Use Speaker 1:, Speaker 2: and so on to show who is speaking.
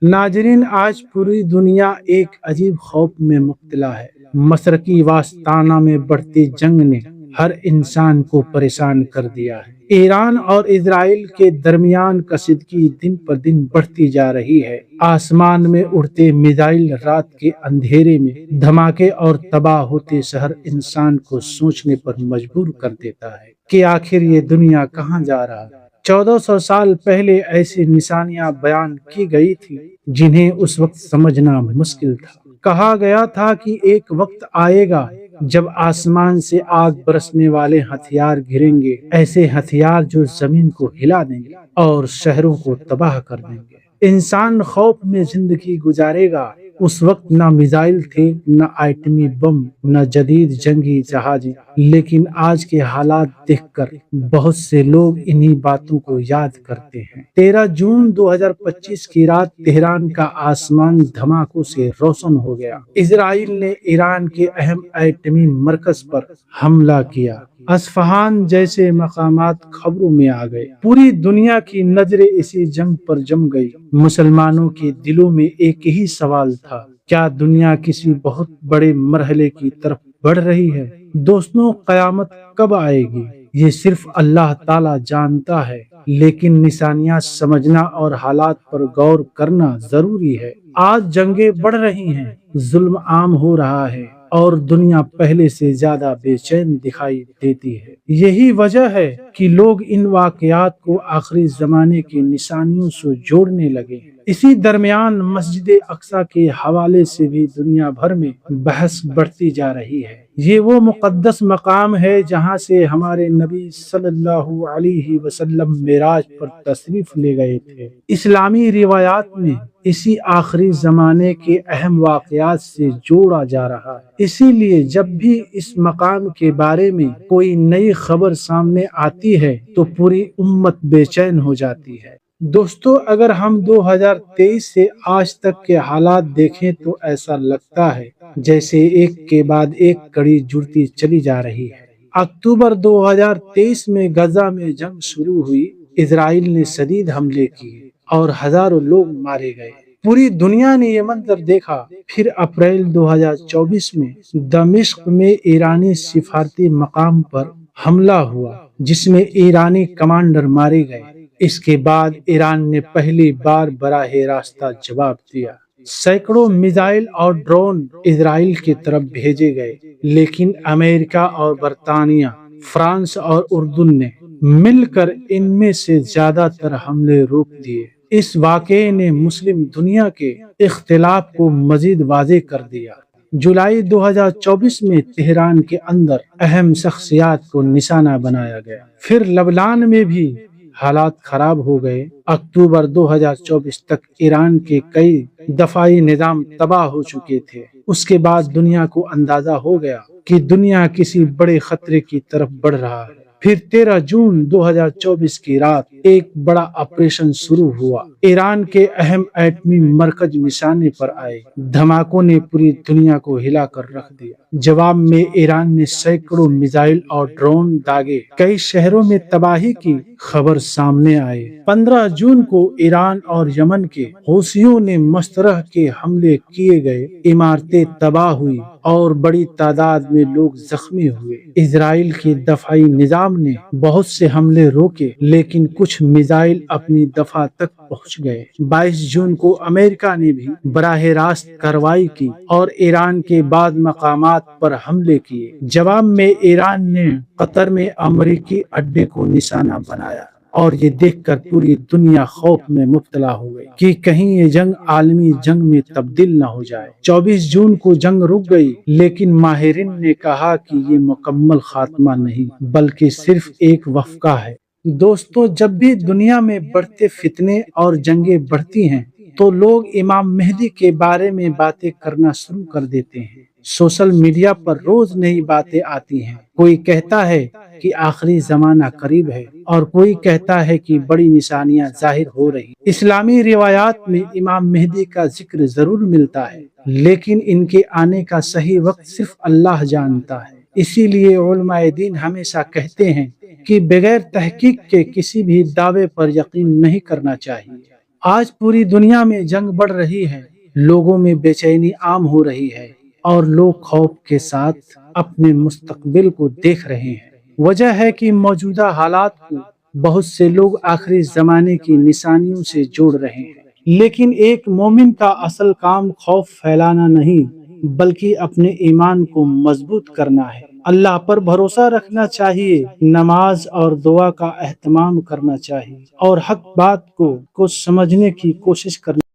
Speaker 1: ناظرین، آج پوری دنیا ایک عجیب خوف میں مبتلا ہے۔ مشرقی وسطانہ میں بڑھتی جنگ نے ہر انسان کو پریشان کر دیا ہے۔ ایران اور اسرائیل کے درمیان کشیدگی دن پر دن بڑھتی جا رہی ہے۔ آسمان میں اڑتے میزائل، رات کے اندھیرے میں دھماکے اور تباہ ہوتے شہر انسان کو سوچنے پر مجبور کر دیتا ہے کہ آخر یہ دنیا کہاں جا رہا ہے۔ 1400 سال پہلے ایسی نشانیاں بیان کی گئی تھی جنہیں اس وقت سمجھنا مشکل تھا۔ کہا گیا تھا کہ ایک وقت آئے گا جب آسمان سے آگ برسنے والے ہتھیار گریں گے، ایسے ہتھیار جو زمین کو ہلا دیں گے اور شہروں کو تباہ کر دیں گے۔ انسان خوف میں زندگی گزارے گا۔ اس وقت نہ میزائل تھے، نہ ایٹمی بم، نہ جدید جنگی جہاز، لیکن آج کے حالات دیکھ کر بہت سے لوگ انہی باتوں کو یاد کرتے ہیں۔ 13 جون 2025 کی رات تہران کا آسمان دھماکوں سے روشن ہو گیا۔ اسرائیل نے ایران کے اہم ایٹمی مرکز پر حملہ کیا۔ اصفہان جیسے مقامات خبروں میں آ گئے۔ پوری دنیا کی نظریں اسی جنگ پر جم گئی۔ مسلمانوں کے دلوں میں ایک ہی سوال تھا، کیا دنیا کسی بہت بڑے مرحلے کی طرف بڑھ رہی ہے؟ دوستوں، قیامت کب آئے گی یہ صرف اللہ تعالی جانتا ہے، لیکن نشانیاں سمجھنا اور حالات پر غور کرنا ضروری ہے۔ آج جنگیں بڑھ رہی ہیں، ظلم عام ہو رہا ہے اور دنیا پہلے سے زیادہ بے چین دکھائی دیتی ہے۔ یہی وجہ ہے کہ لوگ ان واقعات کو آخری زمانے کی نشانیوں سے جوڑنے لگے ہیں۔ اسی درمیان مسجد اقصی کے حوالے سے بھی دنیا بھر میں بحث بڑھتی جا رہی ہے۔ یہ وہ مقدس مقام ہے جہاں سے ہمارے نبی صلی اللہ علیہ وسلم معراج پر تشریف لے گئے تھے۔ اسلامی روایات میں اسی آخری زمانے کے اہم واقعات سے جوڑا جا رہا ہے۔ اسی لیے جب بھی اس مقام کے بارے میں کوئی نئی خبر سامنے آتی ہے تو پوری امت بے چین ہو جاتی ہے۔ دوستو، اگر ہم 2023 سے آج تک کے حالات دیکھیں تو ایسا لگتا ہے جیسے ایک کے بعد ایک کڑی جڑتی چلی جا رہی ہے۔ اکتوبر 2023 میں غزہ میں جنگ شروع ہوئی۔ اسرائیل نے شدید حملے کیے اور ہزاروں لوگ مارے گئے۔ پوری دنیا نے یہ منظر دیکھا۔ پھر اپریل 2024 میں دمشق میں ایرانی سفارتی مقام پر حملہ ہوا جس میں ایرانی کمانڈر مارے گئے۔ اس کے بعد ایران نے پہلی بار براہ راست جواب دیا۔ سینکڑوں میزائل اور ڈرون اسرائیل کی طرف بھیجے گئے، لیکن امریکہ اور برطانیہ، فرانس اور اردن نے مل کر ان میں سے زیادہ تر حملے روک دیے۔ اس واقعے نے مسلم دنیا کے اختلاف کو مزید واضح کر دیا۔ جولائی 2024 میں تہران کے اندر اہم شخصیات کو نشانہ بنایا گیا۔ پھر لبنان میں بھی حالات خراب ہو گئے۔ اکتوبر 2024 تک ایران کے کئی دفاعی نظام تباہ ہو چکے تھے۔ اس کے بعد دنیا کو اندازہ ہو گیا کہ دنیا کسی بڑے خطرے کی طرف بڑھ رہا ہے۔ پھر 13 جون 2024 کی رات ایک بڑا آپریشن شروع ہوا۔ ایران کے اہم ایٹمی مرکز نشانے پر آئے۔ دھماکوں نے پوری دنیا کو ہلا کر رکھ دیا۔ جواب میں ایران نے سینکڑوں میزائل اور ڈرون داغے، کئی شہروں میں تباہی کی خبر سامنے آئے۔ 15 جون کو ایران اور یمن کے حوثیوں نے مشترکہ کے حملے کیے گئے، عمارتیں تباہ ہوئی اور بڑی تعداد میں لوگ زخمی ہوئے۔ اسرائیل کے دفاعی نظام نے بہت سے حملے روکے، لیکن کچھ میزائل اپنی دفاع تک پہنچ گئے۔ 22 جون کو امریکہ نے بھی براہ راست کارروائی کی اور ایران کے بعض مقامات پر حملے کیے۔ جواب میں ایران نے قطر میں امریکی اڈے کو نشانہ بنایا اور یہ دیکھ کر پوری دنیا خوف میں مبتلا ہو گئی کہ کہیں یہ جنگ عالمی جنگ میں تبدیل نہ ہو جائے۔ 24 جون کو جنگ رک گئی، لیکن ماہرین نے کہا کہ یہ مکمل خاتمہ نہیں بلکہ صرف ایک وقفہ ہے۔ دوستو، جب بھی دنیا میں بڑھتے فتنے اور جنگیں بڑھتی ہیں تو لوگ امام مہدی کے بارے میں باتیں کرنا شروع کر دیتے ہیں۔ سوشل میڈیا پر روز نئی باتیں آتی ہیں۔ کوئی کہتا ہے کہ آخری زمانہ قریب ہے اور کوئی کہتا ہے کہ بڑی نشانیاں ظاہر ہو رہی۔ اسلامی روایات میں امام مہدی کا ذکر ضرور ملتا ہے، لیکن ان کے آنے کا صحیح وقت صرف اللہ جانتا ہے۔ اسی لیے علماء دین ہمیشہ کہتے ہیں کہ بغیر تحقیق کے کسی بھی دعوے پر یقین نہیں کرنا چاہیے۔ آج پوری دنیا میں جنگ بڑھ رہی ہے، لوگوں میں بے چینی عام ہو رہی ہے اور لوگ خوف کے ساتھ اپنے مستقبل کو دیکھ رہے ہیں۔ وجہ ہے کہ موجودہ حالات کو بہت سے لوگ آخری زمانے کی نشانیوں سے جوڑ رہے ہیں، لیکن ایک مومن کا اصل کام خوف پھیلانا نہیں بلکہ اپنے ایمان کو مضبوط کرنا ہے۔ اللہ پر بھروسہ رکھنا چاہیے، نماز اور دعا کا اہتمام کرنا چاہیے اور حق بات کو سمجھنے کی کوشش کرنا